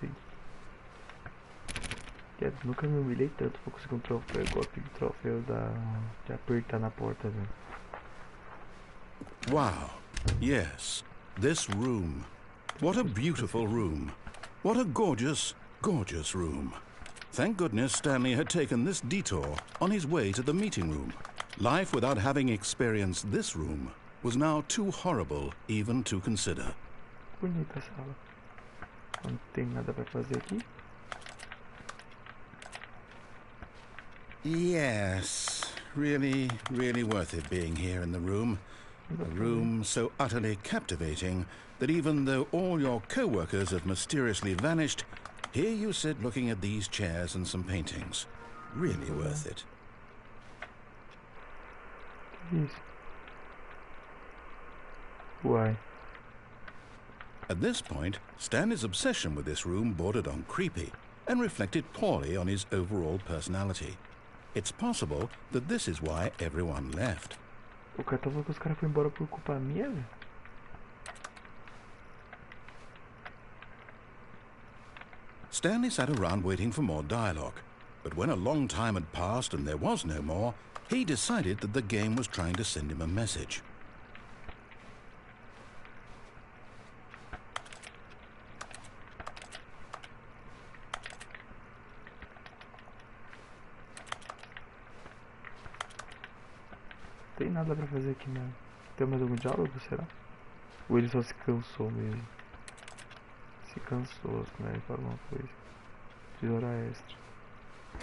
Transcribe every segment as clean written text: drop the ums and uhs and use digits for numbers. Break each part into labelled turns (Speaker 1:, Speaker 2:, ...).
Speaker 1: consegui. Nunca me humilhei tanto pra conseguir um troféu igual aquele troféu de apertar na porta, velho.
Speaker 2: Wow. Yes. This room. What a beautiful room. What a gorgeous, gorgeous room. Thank goodness Stanley had taken this detour on his way to the meeting room. Life without having experienced this room was now too horrible even to consider.
Speaker 1: Bonita sala. Não tem nada pra fazer aqui.
Speaker 2: Yes, really, really worth it being here in the room. A room so utterly captivating that even though all your co-workers have mysteriously vanished, here you sit looking at these chairs and some paintings. Really worth it.
Speaker 1: Yes. Why?
Speaker 2: At this point, Stanley's obsession with this room bordered on creepy and reflected poorly on his overall personality. It's possible that this is why everyone left.
Speaker 1: O cara tá falando que os caras foram embora por culpa minha, velho.
Speaker 2: Stanley sat around waiting for more dialogue, but when a long time had passed and there was no more, he decided that the game was trying to send him a message.
Speaker 1: Não tem nada pra fazer aqui mesmo. Tem mais algum diálogo, será? Ou ele só se cansou mesmo? Se cansou, né? Ele fala alguma coisa. De hora extra.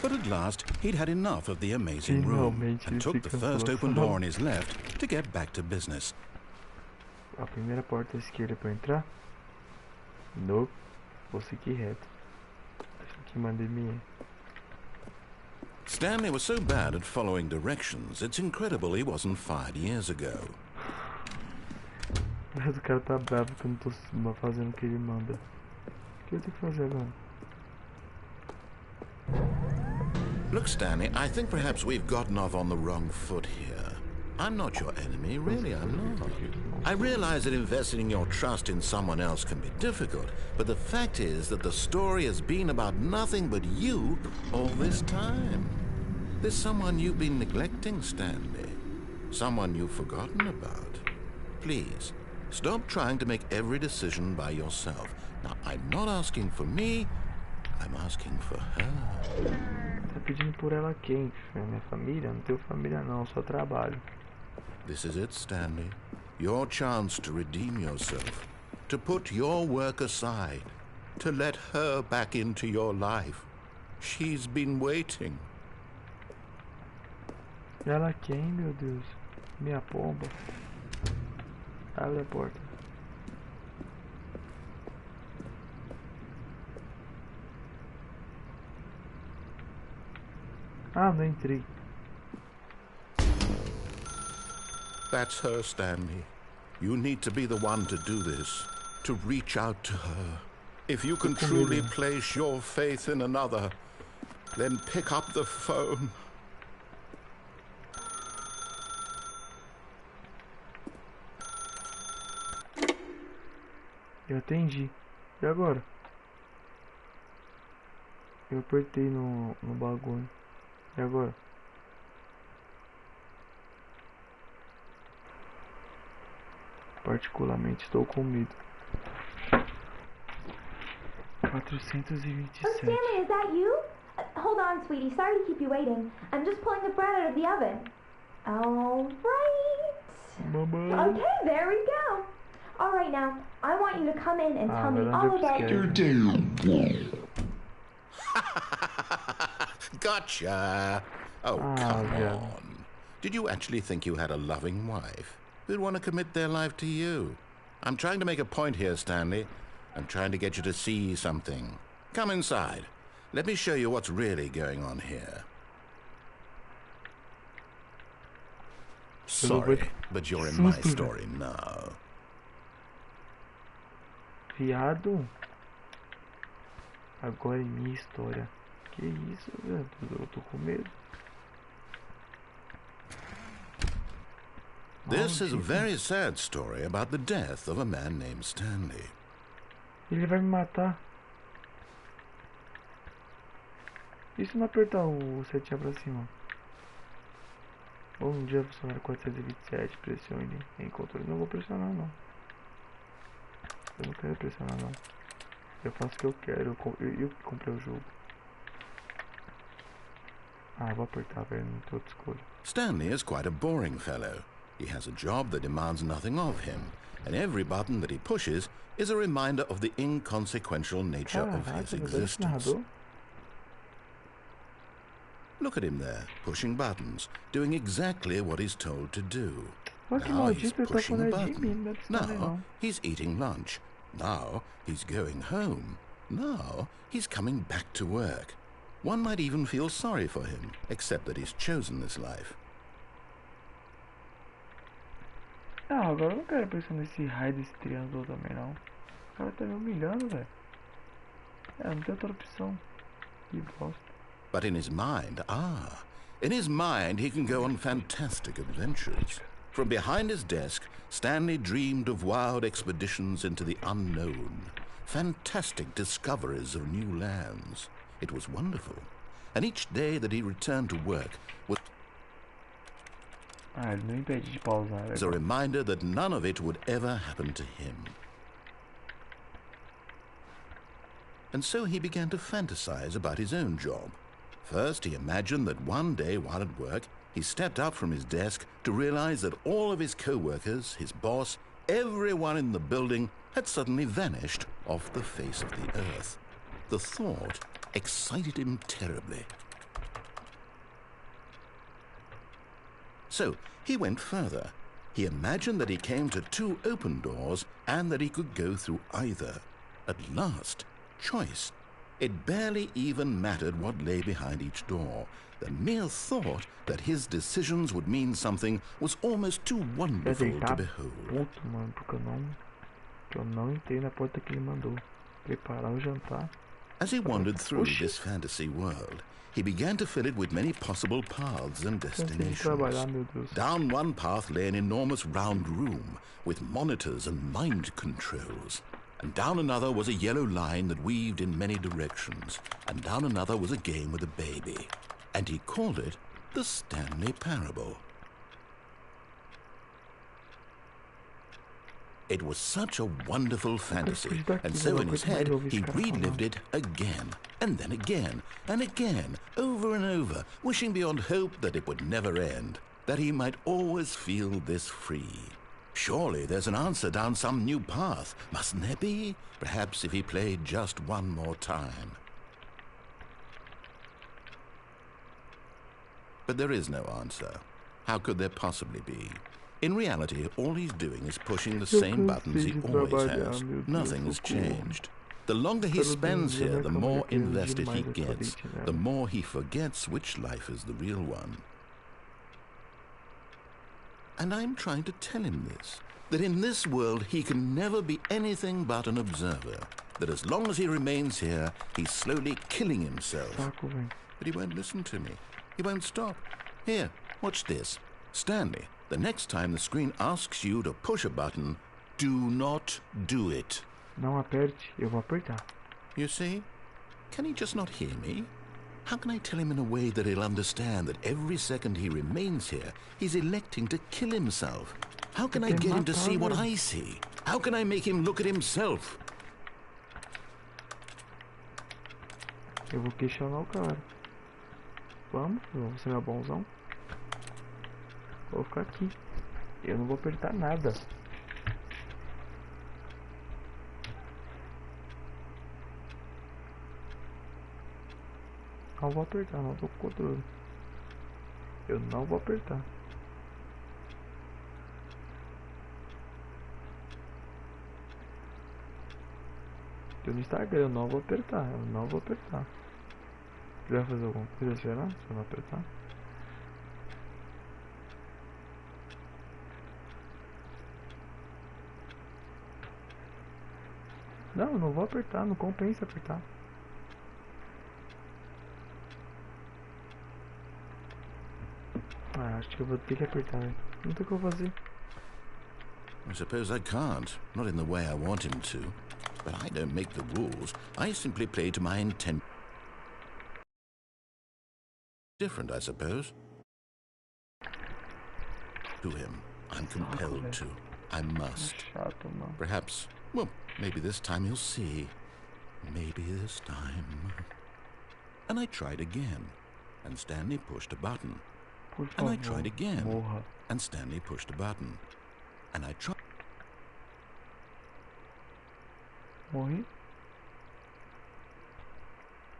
Speaker 2: But at last, he'd had enough of the amazing room and took the first open door on his left to get back to business.
Speaker 1: A primeira porta à esquerda pra entrar? Nope. Vou seguir reto. Deixa que mandei minha.
Speaker 2: Stanley was so bad at following directions, it's incredible he wasn't fired years ago.
Speaker 1: Mas o cara tá bravo que eu não tô fazendo o que ele manda. O que eu tenho que fazer agora?
Speaker 2: Look, Stanley, I think perhaps we've gotten off on the wrong foot here. I'm not your enemy, really, I'm not. I realize that investing your trust in someone else can be difficult, but the fact is that the story has been about nothing but you all this time. There's someone you've been neglecting, Stanley. Someone you've forgotten about. Please, stop trying to make every decision by yourself. Now, I'm not asking for me, I'm asking for her.
Speaker 1: Tá pedindo por ela quem? Minha família? Não tenho família não, só trabalho.
Speaker 2: This is it, Stanley. Your chance to redeem yourself. To put your work aside. To let her back into your life. She's been waiting.
Speaker 1: Ela quem, meu Deus? Minha pomba. Abre a porta. Ah, não entrei.
Speaker 2: That's her, Stanley. You need to be the one to do this. To reach out to her. If you can truly place your faith in another, then pick up the phone.
Speaker 1: Eu atendi. E agora? Eu apertei no bagulho. E agora? Particularmente estou com medo. 427.
Speaker 3: Oh, Stanley, is that you? Hold on, sweetie. Sorry to keep you waiting. I'm just pulling the bread out of the oven. All right.
Speaker 1: Mamãe.
Speaker 3: Okay, there we go. All right, now, I want you to come in and tell me all about your
Speaker 2: Gotcha. Oh, come on. Did you actually think you had a loving wife who'd want to commit their life to you? I'm trying to make a point here, Stanley. I'm trying to get you to see something. Come inside. Let me show you what's really going on here. Sorry, but you're in my story now.
Speaker 1: Viado. Agora em minha história. Que isso, velho? Eu tô com medo.
Speaker 2: This is a very sad story about the death of a man named Stanley.
Speaker 1: Ele vai me matar. E se não apertar o setinha pra cima? Ou um dia funcionar 427, pressione em controle. Não vou pressionar não. Eu não quero pressionar não. Eu faço o que eu quero. Eu que comprei o jogo. Ah, vou apertar, velho. Não tem outra escolha.
Speaker 2: Stanley is quite a boring fellow. He has a job that demands nothing of him, and every button that he pushes is a reminder of the inconsequential nature of his existence. Look at him there, pushing buttons, doing exactly what he's told to do. Now he's pushing a button. Now he's eating lunch. Now he's going home. Now he's coming back to work. One might even feel sorry for him, except that he's chosen this life.
Speaker 1: Ah, agora eu não quero pensar nesse raio desse triângulo também não. O cara tá me humilhando, velho. É, não tem outra opção. Que bosta.
Speaker 2: But in his mind, he can go on fantastic adventures. From behind his desk, Stanley dreamed of wild expeditions into the unknown, fantastic discoveries of new lands. It was wonderful, and each day that he returned to work was a reminder that none of it would ever happen to him. And so he began to fantasize about his own job. First, he imagined that one day while at work, he stepped up from his desk to realize that all of his co-workers, his boss, everyone in the building had suddenly vanished off the face of the earth. The thought excited him terribly. So he went further. He imagined that he came to two open doors and that he could go through either. At last, choice. It barely even mattered what lay behind each door. The mere thought that his decisions would mean something was almost too wonderful to behold.
Speaker 1: Puto, mano, porque eu não entrei na porta que ele mandou. Preparar o jantar.
Speaker 2: As he wandered through this fantasy world, he began to fill it with many possible paths and destinations. Down one path lay an enormous round room with monitors and mind controls. And down another was a yellow line that weaved in many directions. And down another was a game with a baby. And he called it the Stanley Parable. It was such a wonderful fantasy, and so in his head he relived it again, and then again, and again, over and over, wishing beyond hope that it would never end, that he might always feel this free. Surely there's an answer down some new path, mustn't there be? Perhaps if he played just one more time. But there is no answer. How could there possibly be? In reality, all he's doing is pushing the same buttons he always has. Nothing has changed. The longer he spends here, the more invested he gets, the more he forgets which life is the real one. And I'm trying to tell him this, that in this world he can never be anything but an observer, that as long as he remains here, he's slowly killing himself. But he won't listen to me. He won't stop. Here, watch this. Stanley, the next time the screen asks you to push a button, do not do it.
Speaker 1: Não aperte, eu vou apertar.
Speaker 2: You see? Can he just not hear me? How can I tell him in a way that he'll understand that every second he remains here, he's electing to kill himself? How can I get him to see what I see? How can I make him look at himself?
Speaker 1: Eu vou questionar o cara. Vamos, vou ser meu bonzão. Vou ficar aqui. Eu não vou apertar nada. Não vou apertar, não tô com controle. Eu não vou apertar. Tô no Instagram, eu não vou apertar. Eu não vou apertar. Ele vai fazer alguma coisa, será? Se eu não apertar. Não, eu não vou apertar, não compensa apertar. Ah, acho que eu vou ter que apertar, né? Não tem o que eu fazer.
Speaker 2: I suppose I can't, not in the way I want him to. But I don't make the rules. I simply play to my intent. different, I suppose. To him, I'm compelled to. I must.
Speaker 1: Chato, mano.
Speaker 2: Perhaps, well, maybe this time he'll see. Maybe this time. And I tried again, and Stanley pushed a button.
Speaker 1: Por
Speaker 2: And I
Speaker 1: favor,
Speaker 2: tried again,
Speaker 1: morra.
Speaker 2: and Stanley pushed a button. And I tried.
Speaker 1: Morri?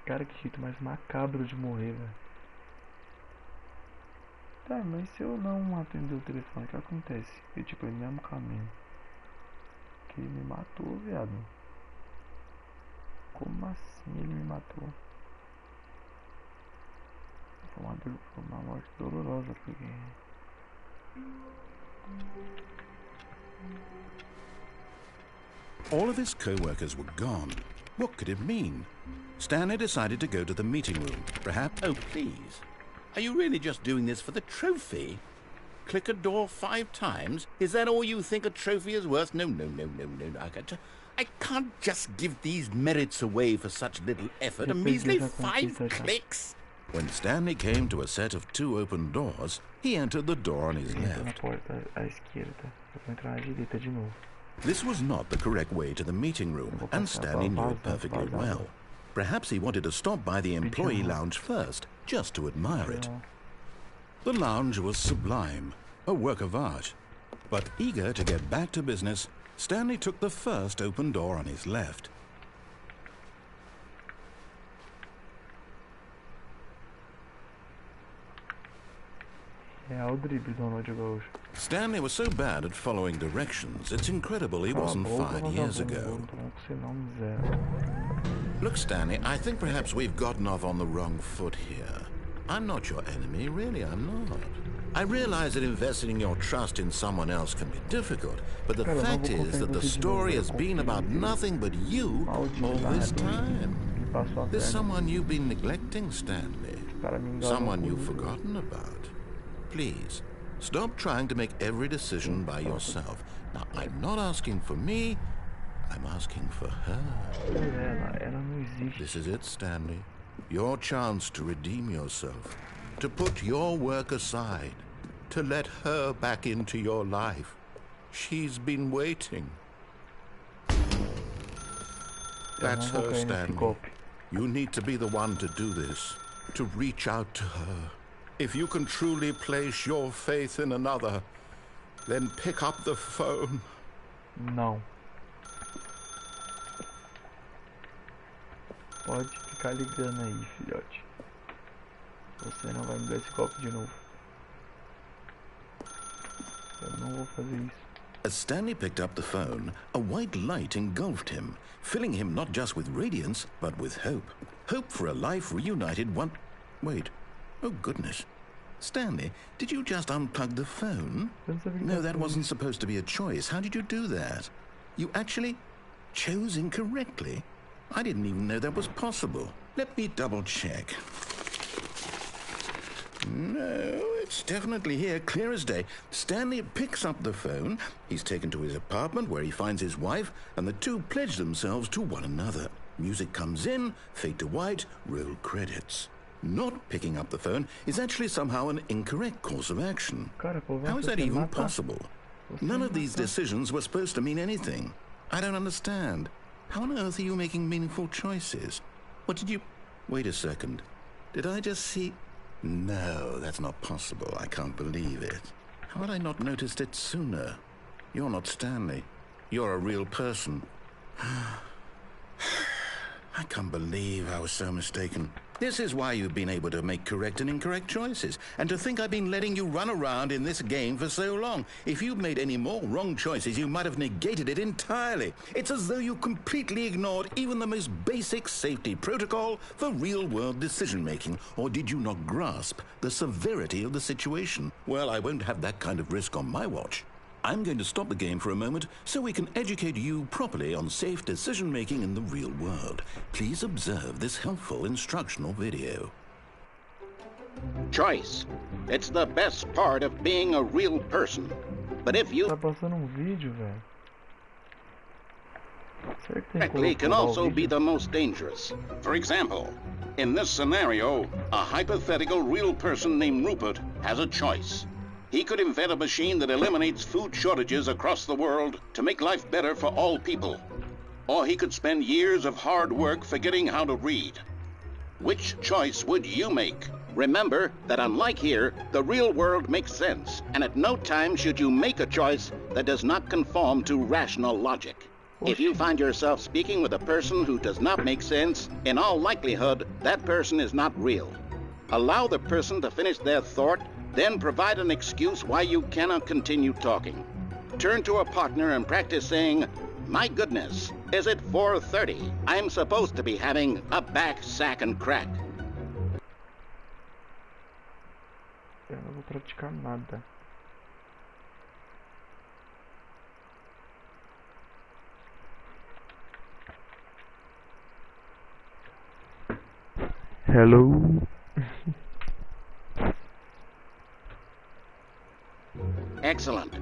Speaker 1: Cara, que jeito mais macabro de morrer, velho. Tá, mas se eu não atender o telefone, o que acontece? Eu, tipo, é o mesmo caminho. Que ele me matou, viado. Como assim ele me matou? Foi uma morte dolorosa, porque...
Speaker 2: All of his co-workers were gone. What could it mean? Stanley decided to go to the meeting room. Perhaps... Oh, please. Are you really just doing this for the trophy? Click a door 5 times? Is that all you think a trophy is worth? No. I can't just give these merits away for such little effort. A measly 5 clicks. When Stanley came to a set of 2 open doors, he entered the door on his
Speaker 1: Entra na
Speaker 2: left.
Speaker 1: porta à esquerda. Eu vou entrar na direita de novo.
Speaker 2: This was not the correct way to the meeting room, and Stanley knew it perfectly well. Perhaps he wanted to stop by the employee lounge first, just to admire it. The lounge was sublime, a work of art. But eager to get back to business, Stanley took the first open door on his left.
Speaker 1: Real drible do Jogo.
Speaker 2: Stanley was so bad at following directions, it's incredible he wasn't fired years ago. Look, Stanley, I think perhaps we've gotten off on the wrong foot here. I'm not your enemy, really, I'm not. I realize that investing your trust in someone else can be difficult, but the fact is that the story has been about nothing but you all this time. There's someone you've been neglecting, Stanley. Someone you've forgotten about. Please, stop trying to make every decision by yourself. Now, I'm not asking for me, I'm asking for her. This is it, Stanley. Your chance to redeem yourself, to put your work aside, to let her back into your life. She's been waiting. That's her, Stanley. You need to be the one to do this, to reach out to her. If you can truly place your faith in another, then pick up the phone.
Speaker 1: Não. Pode ficar ligando aí, filhote. Você não vai me dar esse golpe de novo. Eu não vou fazer isso.
Speaker 2: As Stanley picked up the phone, a white light engulfed him, filling him not just with radiance, but with hope. Hope for a life reunited one... Wait. Oh, goodness. Stanley, did you just unplug the phone? No, that wasn't supposed to be a choice. How did you do that? You actually chose incorrectly? I didn't even know that was possible. Let me double check. No, it's definitely here, clear as day. Stanley picks up the phone. He's taken to his apartment where he finds his wife, and the two pledge themselves to one another. Music comes in, fade to white, roll credits. Not picking up the phone is actually somehow an incorrect course of action. How is that even possible? None of these decisions were supposed to mean anything. I don't understand. How on earth are you making meaningful choices? What did you... Wait a second. Did I just see... No, that's not possible. I can't believe it. How had I not noticed it sooner? You're not Stanley. You're a real person. I can't believe I was so mistaken. This is why you've been able to make correct and incorrect choices. And to think I've been letting you run around in this game for so long. If you'd made any more wrong choices, you might have negated it entirely. It's as though you completely ignored even the most basic safety protocol for real-world decision-making. Or did you not grasp the severity of the situation? Well, I won't have that kind of risk on my watch. I'm going to stop the game for a moment so we can educate you properly on safe decision-making in the real world. Please observe this helpful instructional video.
Speaker 4: Choice. It's the best part of being a real person. But if you...
Speaker 1: Tá passando vídeo, velho. Será que tem
Speaker 4: Correctly
Speaker 1: como
Speaker 4: can
Speaker 1: pular o
Speaker 4: also be
Speaker 1: vídeo?
Speaker 4: the most dangerous. For example, in this scenario, a hypothetical real person named Rupert has a choice. He could invent a machine that eliminates food shortages across the world to make life better for all people. Or he could spend years of hard work forgetting how to read. Which choice would you make? Remember that unlike here, the real world makes sense, and at no time should you make a choice that does not conform to rational logic. If you find yourself speaking with a person who does not make sense, in all likelihood, that person is not real. Allow the person to finish their thought, then provide an excuse why you cannot continue talking. Turn to a partner and practice saying, "My goodness, is it 4:30? I'm supposed to be having a back, sack, and crack."
Speaker 1: Eu não vou praticar nada. Hello.
Speaker 4: Excellent.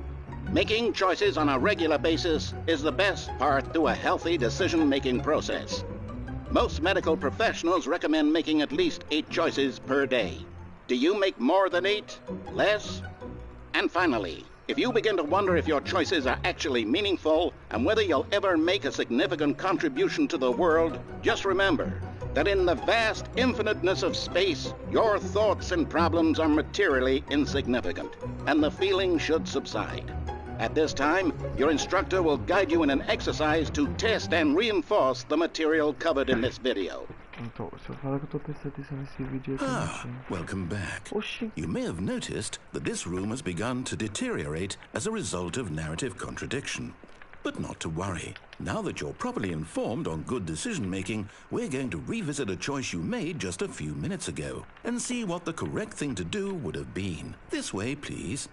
Speaker 4: Making choices on a regular basis is the best part to a healthy decision-making process. Most medical professionals recommend making at least 8 choices per day. Do you make more than 8? Less? And finally, if you begin to wonder if your choices are actually meaningful and whether you'll ever make a significant contribution to the world, just remember that in the vast infiniteness of space, your thoughts and problems are materially insignificant, and the feeling should subside. At this time, your instructor will guide you in an exercise to test and reinforce the material covered in this video.
Speaker 1: Então, se eu falar que eu tô prestando atenção nesse vídeo aqui, não sei.
Speaker 2: Welcome back.
Speaker 1: Oxi.
Speaker 2: You may have noticed that this room has begun to deteriorate as a result of narrative contradiction. But not to worry. Now that you're properly informed on good decision-making, we're going to revisit a choice you made just a few minutes ago and see what the correct thing to do would have been. This way, please.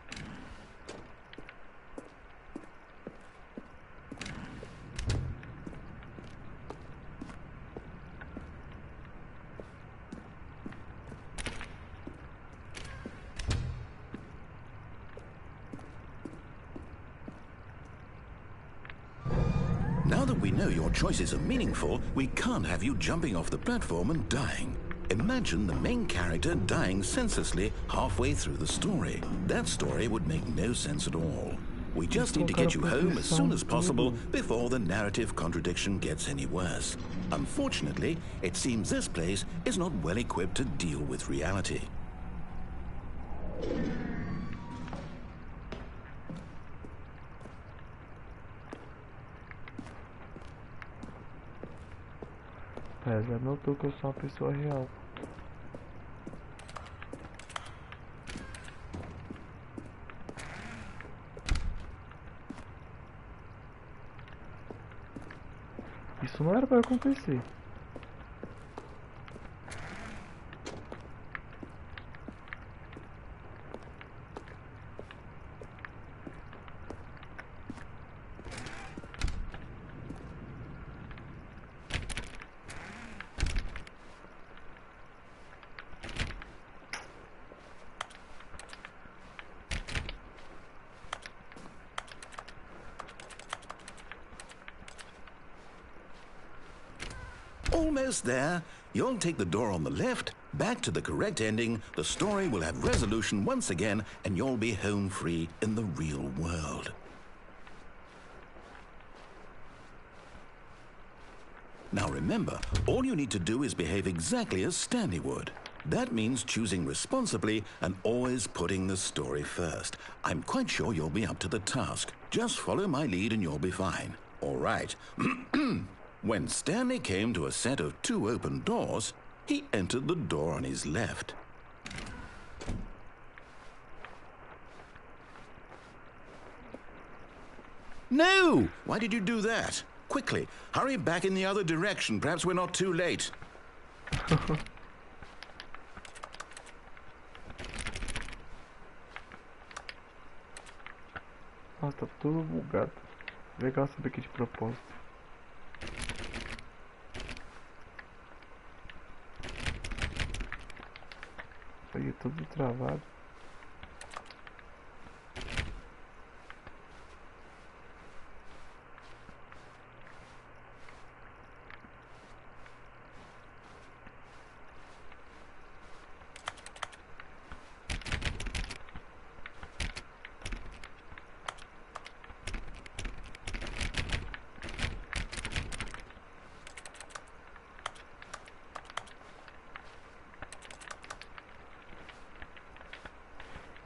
Speaker 2: Now that we know your choices are meaningful, we can't have you jumping off the platform and dying. Imagine the main character dying senselessly halfway through the story. That story would make no sense at all. We just need to get you home as soon as possible before the narrative contradiction gets any worse. Unfortunately, it seems this place is not well equipped to deal with reality.
Speaker 1: Pera, já notou que eu sou uma pessoa real. Isso não era para acontecer.
Speaker 2: Almost there. You'll take the door on the left, back to the correct ending, the story will have resolution once again, and you'll be home free in the real world. Now remember, all you need to do is behave exactly as Stanley would. That means choosing responsibly and always putting the story first. I'm quite sure you'll be up to the task. Just follow my lead and you'll be fine. All right. When Stanley came to a set of 2 open doors, he entered the door on his left. No! Why did you do that? Quickly, hurry back in the other direction. Perhaps we're not too late.
Speaker 1: Nossa, tá tudo bugado. Legal saber que de propósito. Aí é tudo travado.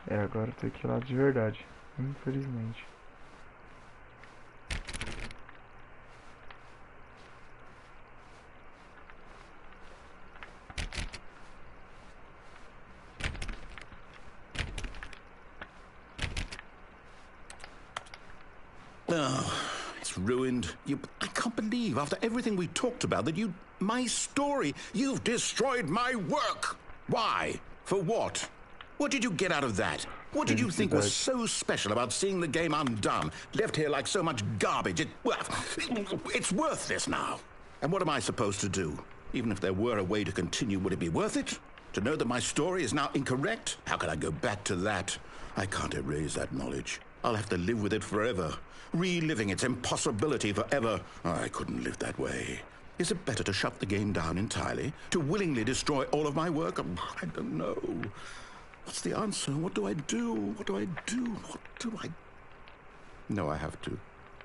Speaker 1: É, agora eu tô aqui lá de verdade. Infelizmente.
Speaker 2: Oh, it's ruined. I can't believe, after everything we talked about, that my story, you've destroyed my work. Why? For what? What did you get out of that? What did you think was so special about seeing the game undone, left here like so much garbage? It's worthless now. And what am I supposed to do? Even if there were a way to continue, would it be worth it? To know that my story is now incorrect? How can I go back to that? I can't erase that knowledge. I'll have to live with it forever, reliving its impossibility forever. I couldn't live that way. Is it better to shut the game down entirely? To willingly destroy all of my work? I don't know. What's the answer? What do I do? What do I do? What do I... No, I have to.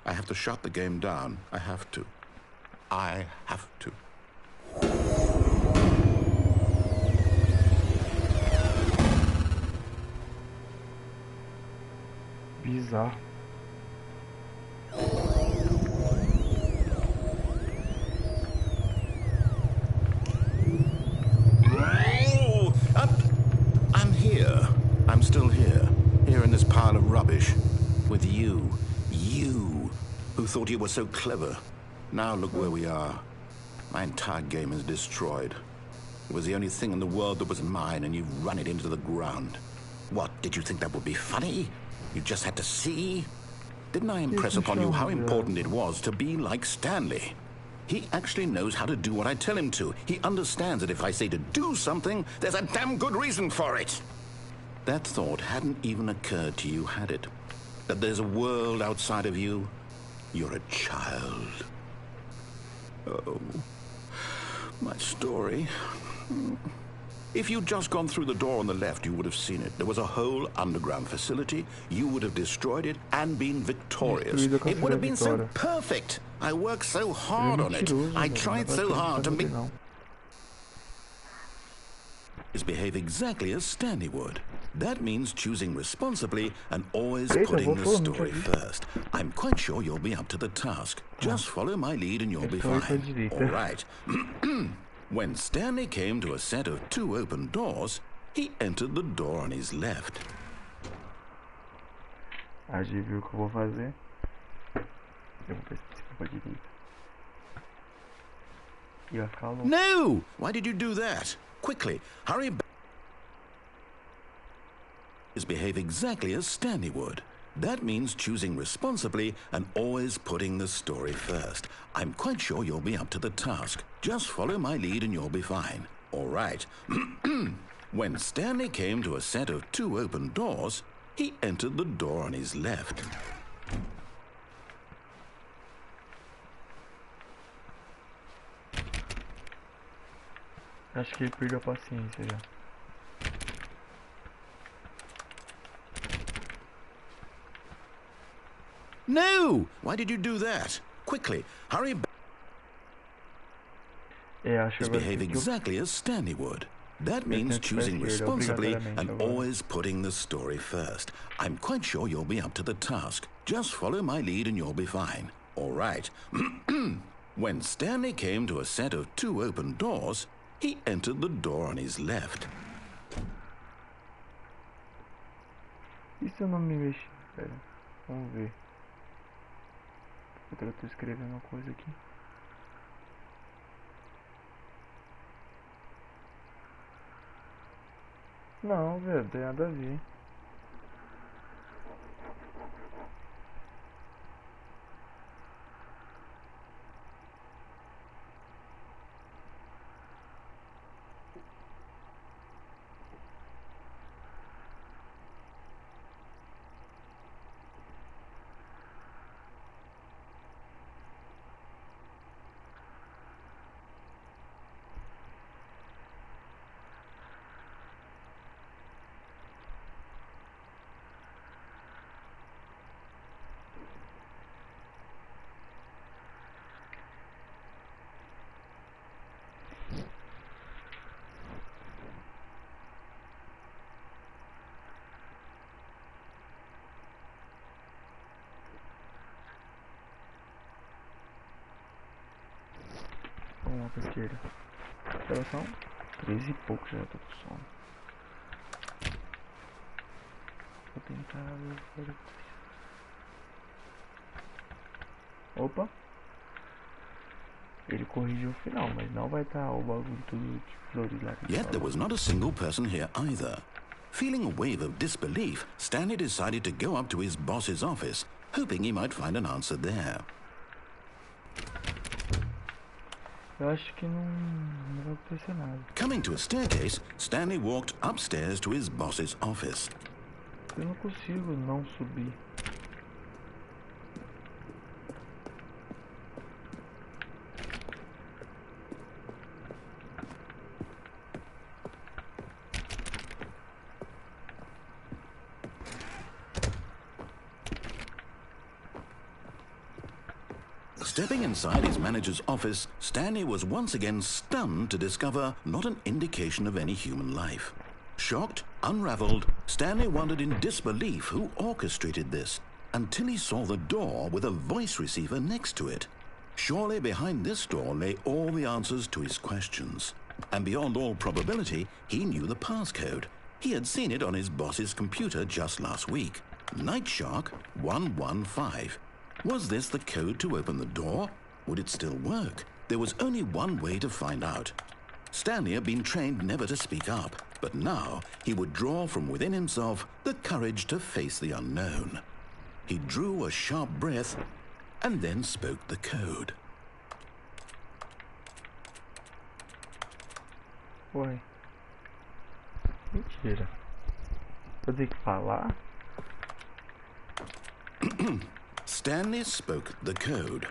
Speaker 2: I have to shut the game down. I have to. I have to.
Speaker 1: Bizarro.
Speaker 2: I'm here. I'm still here. Here in this pile of rubbish. With you. You. Who thought you were so clever. Now look where we are. My entire game is destroyed. It was the only thing in the world that was mine, and you've run it into the ground. What, did you think that would be funny? You just had to see? Didn't I impress upon you how important it was to be like Stanley? He actually knows how to do what I tell him to. He understands that if I say to do something, there's a damn good reason for it. That thought hadn't even occurred to you, had it? That there's a world outside of you? You're a child. Oh, my story. If you'd just gone through the door on the left, you would have seen it. There was a whole underground facility. You would have destroyed it and been victorious. It would have been so perfect. I worked so hard on it. I tried so hard to make... behave exactly as Stanley would. That means choosing responsibly and always putting the story first. I'm quite sure you'll be up to the task. Just follow my lead and you'll be fine. All right. When Stanley came to a set of 2 open doors, he entered the door on his left.
Speaker 1: A gente viu o que eu vou fazer. Eu vou pra direita. Ia ficar louco.
Speaker 2: No! Why did you do that? Quickly, hurry back. Behave exactly as Stanley would. That means choosing responsibly and always putting the story first. I'm quite sure you'll be up to the task. Just follow my lead and you'll be fine. All right. When Stanley came to a set of 2 open doors, he entered the door on his left.
Speaker 1: Acho que ele perdeu a paciência já.
Speaker 2: No! Why did you do that? Quickly, hurry back. Behave exactly as Stanley would. That means choosing responsibly and always putting the story first. I'm quite sure you'll be up to the task. Just follow my lead and you'll be fine. All right. When Stanley came to a set of 2 open doors, he entered the door on his left.
Speaker 1: E se eu não me mexer? Pera, vamos ver. Eu tô escrevendo uma coisa aqui. Não, velho, não tem nada a ver. pra esquerda. Agora são 13 e pouco, já tô com sono. Vou tentar... Opa! Ele corrigiu o final, mas não vai estar o bagulho tudo de flores lá.
Speaker 2: Yet there was not a single person here either. Feeling a wave of disbelief, Stanley decided to go up to his boss's office, hoping he might find an answer there.
Speaker 1: Eu acho que não vai acontecer nada.
Speaker 2: Coming to a staircase, Stanley walked upstairs to his boss's office.
Speaker 1: Eu não consigo não subir.
Speaker 2: Stepping inside his manager's office, Stanley was once again stunned to discover not an indication of any human life. Shocked, unraveled, Stanley wondered in disbelief who orchestrated this, until he saw the door with a voice receiver next to it. Surely behind this door lay all the answers to his questions. And beyond all probability, he knew the passcode. He had seen it on his boss's computer just last week. Night Shark 115. Was this the code to open the door? Would it still work? There was only one way to find out. Stanley had been trained never to speak up, but now he would draw from within himself the courage to face the unknown. He drew a sharp breath and then spoke the code.
Speaker 1: Ué. Mentira. Vou ter que falar?
Speaker 2: Stanley spoke the code.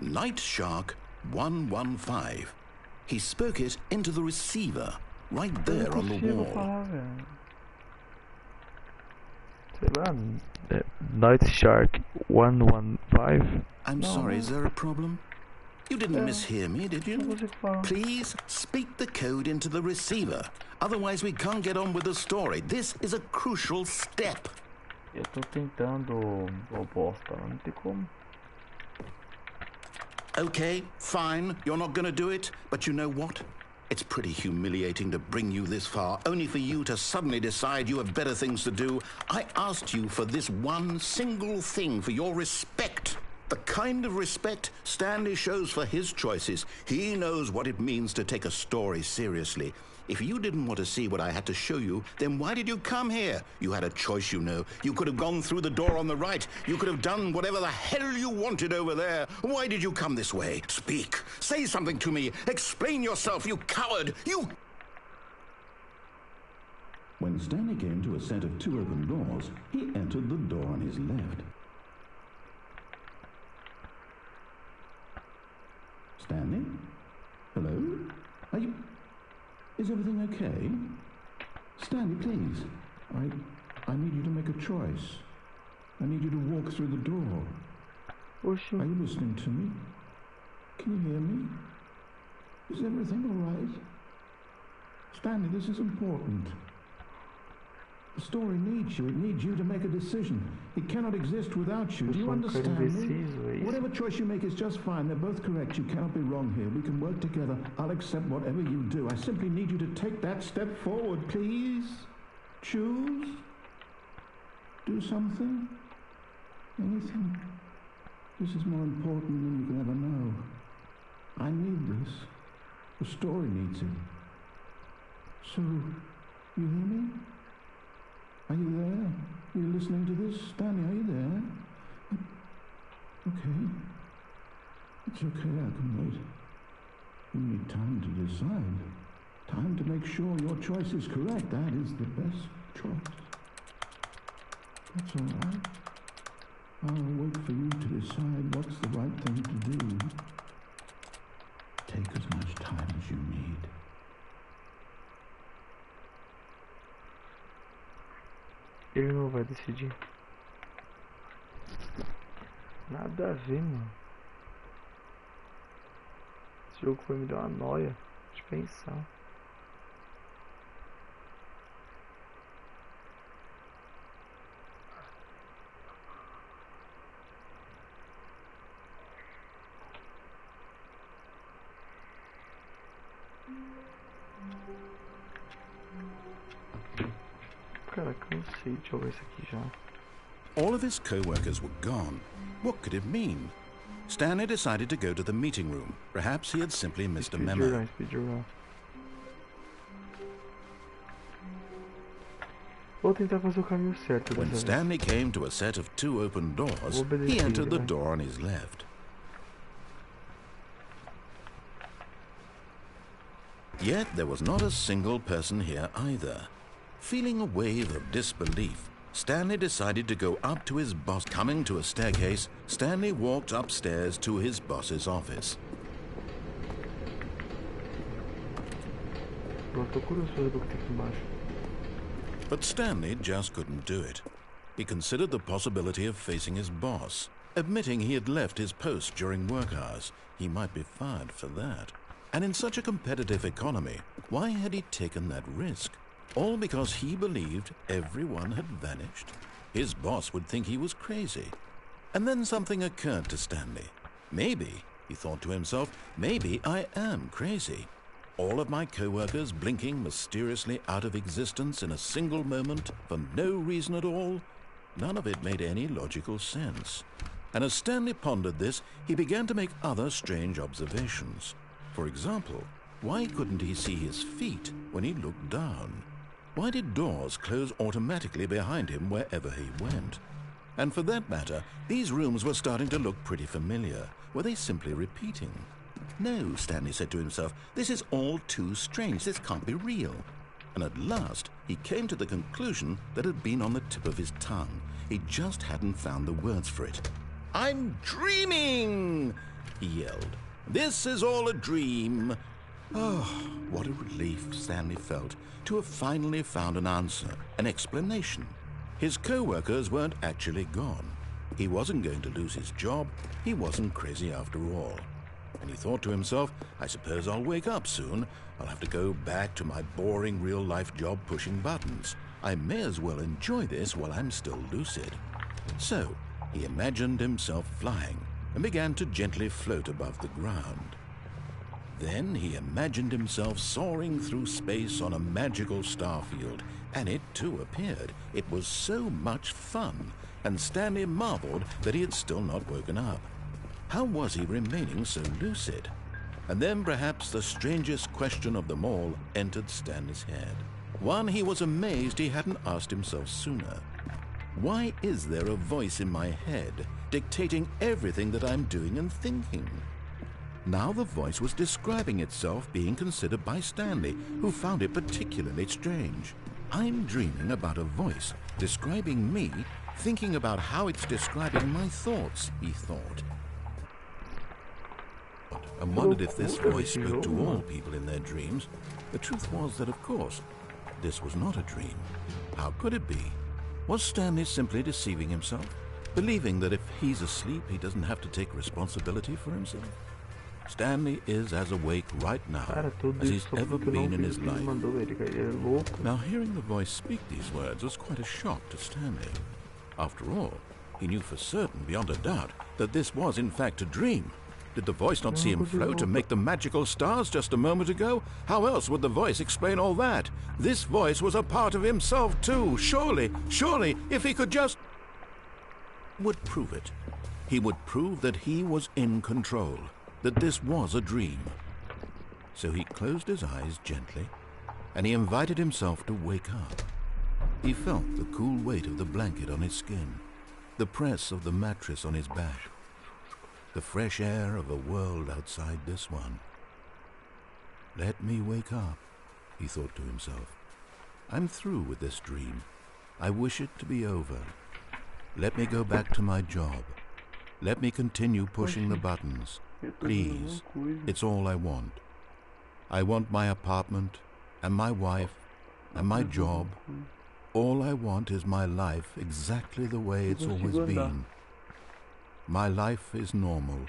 Speaker 2: Night Shark 115. He spoke it into the receiver, right there on the wall.
Speaker 1: Falar, sei lá, Night Shark 115.
Speaker 2: I'm sorry, is there a problem? You didn't mishear me, did you? Please speak the code into the receiver. Otherwise we can't get on with the story. This is a crucial step.
Speaker 1: Eu tô tentando, bosta, não tem como.
Speaker 2: Okay, fine, you're not gonna do it, but you know what? It's pretty humiliating to bring you this far, only for you to suddenly decide you have better things to do. I asked you for this one single thing, for your respect. The kind of respect Stanley shows for his choices. He knows what it means to take a story seriously. If you didn't want to see what I had to show you, then why did you come here? You had a choice, you know. You could have gone through the door on the right. You could have done whatever the hell you wanted over there. Why did you come this way? Speak. Say something to me. Explain yourself, you coward. You... When Stanley came to a set of two open doors, he entered the door on his left. Stanley? Hello? Are you... Is everything okay? Stanley, please. I need you to make a choice. I need you to walk through the door.
Speaker 1: Oxi.
Speaker 2: Are you listening to me? Can you hear me? Is everything all right? Stanley, this is important. The story needs you. It needs you to make a decision. It cannot exist without you. Do you understand me? Whatever choice you make is just fine. They're both correct. You cannot be wrong here. We can work together. I'll accept whatever you do. I simply need you to take that step forward, please. Choose. Do something. Anything. This is more important than you can ever know. I need this. The story needs it. So, you hear me? Are you there? Are you listening to this? Stanley, are you there? Okay. It's okay, I can wait. You need time to decide. Time to make sure your choice is correct. That is the best choice. That's all right. I'll wait for you to decide what's the right thing to do. Take as much time as you need.
Speaker 1: Ele não vai decidir. Nada a ver, mano. Esse jogo foi me dar uma noia de pensar. Cara, cansei de jogar isso aqui já.
Speaker 2: All of his co-workers were gone. What could it mean? Stanley decided to go to the meeting room. Perhaps he had simply missed a memo.
Speaker 1: Speedrun. Vou tentar fazer o caminho certo
Speaker 2: When
Speaker 1: dessa
Speaker 2: Stanley came to a set of 2 open doors, he entered the door on his left. Yet there was not a single person here either. Feeling a wave of disbelief, Stanley decided to go up to his boss. Coming to a staircase, Stanley walked upstairs to his boss's office.
Speaker 1: Eu tô curioso pra saber o que tem aqui embaixo.
Speaker 2: But Stanley just couldn't do it. He considered the possibility of facing his boss, admitting he had left his post during work hours. He might be fired for that. And in such a competitive economy, why had he taken that risk? All because he believed everyone had vanished? His boss would think he was crazy. And then something occurred to Stanley. Maybe, he thought to himself, maybe I am crazy. All of my co-workers blinking mysteriously out of existence in a single moment for no reason at all? None of it made any logical sense. And as Stanley pondered this, he began to make other strange observations. For example, why couldn't he see his feet when he looked down? Why did doors close automatically behind him wherever he went? And for that matter, these rooms were starting to look pretty familiar. Were they simply repeating? No, Stanley said to himself, this is all too strange. This can't be real. And at last, he came to the conclusion that had been on the tip of his tongue. He just hadn't found the words for it. I'm dreaming, he yelled. This is all a dream. Oh, what a relief Stanley felt to have finally found an answer, an explanation. His co-workers weren't actually gone. He wasn't going to lose his job. He wasn't crazy after all. And he thought to himself, I suppose I'll wake up soon. I'll have to go back to my boring real-life job pushing buttons. I may as well enjoy this while I'm still lucid. So, he imagined himself flying and began to gently float above the ground. Then he imagined himself soaring through space on a magical starfield, and it too appeared. It was so much fun, and Stanley marveled that he had still not woken up. How was he remaining so lucid? And then perhaps the strangest question of them all entered Stanley's head. One he was amazed he hadn't asked himself sooner. Why is there a voice in my head dictating everything that I'm doing and thinking? Now the voice was describing itself being considered by Stanley, who found it particularly strange. I'm dreaming about a voice describing me, thinking about how it's describing my thoughts, he thought. And wondered if this voice spoke to all people in their dreams. The truth was that, of course, this was not a dream. How could it be? Was Stanley simply deceiving himself, believing that if he's asleep, he doesn't have to take responsibility for himself? Stanley is as awake right now as he's ever been in his life. Now, hearing the voice speak these words was quite a shock to Stanley. After all, he knew for certain, beyond a doubt, that this was in fact a dream. Did the voice not see him float and make the magical stars just a moment ago? How else would the voice explain all that? This voice was a part of himself too. Surely, if he could just... would prove it. He would prove that he was in control, that this was a dream. So he closed his eyes gently, and he invited himself to wake up. He felt the cool weight of the blanket on his skin, the press of the mattress on his back, the fresh air of a world outside this one. Let me wake up, he thought to himself. I'm through with this dream. I wish it to be over. Let me go back to my job. Let me continue pushing the buttons. Please, it's all I want. I want my apartment, and my wife, and my job. All I want is my life exactly the way it's always been. My life is normal.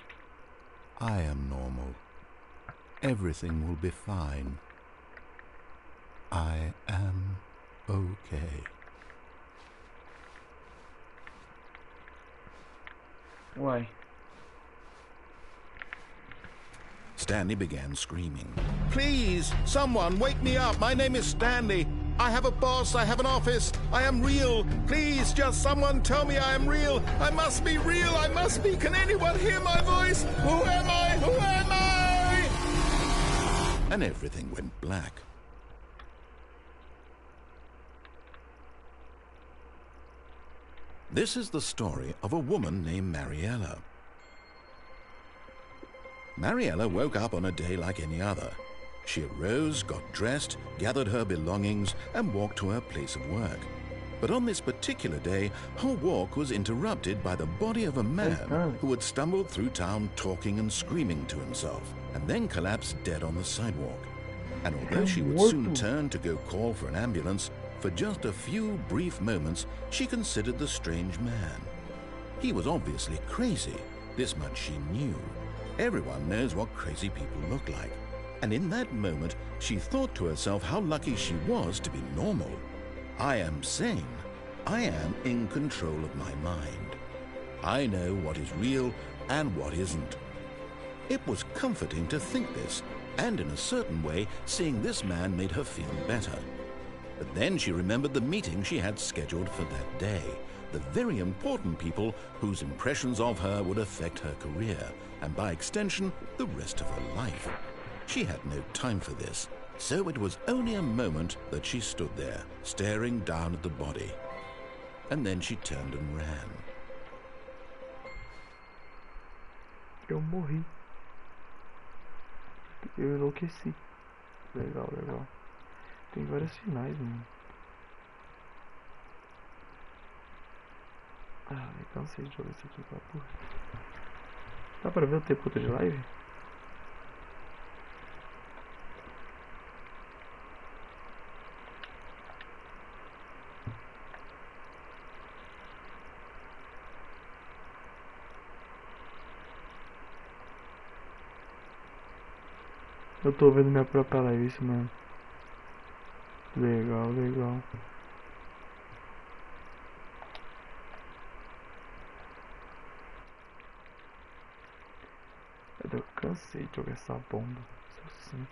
Speaker 2: I am normal. Everything will be fine. I am okay.
Speaker 1: Why?
Speaker 2: Stanley began screaming. Please, someone, wake me up. My name is Stanley. I have a boss. I have an office. I am real. Please, just someone tell me I am real. I must be real. I must be. Can anyone hear my voice? Who am I? Who am I? And everything went black. This is the story of a woman named Mariella. Mariella woke up on a day like any other. She arose, got dressed, gathered her belongings, and walked to her place of work. But on this particular day, her walk was interrupted by the body of a man who had stumbled through town talking and screaming to himself, and then collapsed dead on the sidewalk. And although she would soon turn to go call for an ambulance, for just a few brief moments, she considered the strange man. He was obviously crazy. This much she knew. Everyone knows what crazy people look like. And in that moment, she thought to herself how lucky she was to be normal. I am sane. I am in control of my mind. I know what is real and what isn't. It was comforting to think this, and in a certain way, seeing this man made her feel better. But then she remembered the meeting she had scheduled for that day, the very important people whose impressions of her would affect her career, and by extension, the rest of her life. She had no time for this, so it was only a moment that she stood there, staring down at the body. And then she turned and ran.
Speaker 1: Eu morri. Eu enlouqueci. Legal, legal. Tem vários finais, mano. Ah, eu cansei de jogar isso aqui, pra porra. Dá pra ver o tempo de live? Eu tô vendo minha própria live, isso mesmo. Legal, legal. Eu cansei de jogar essa bomba. Isso sim.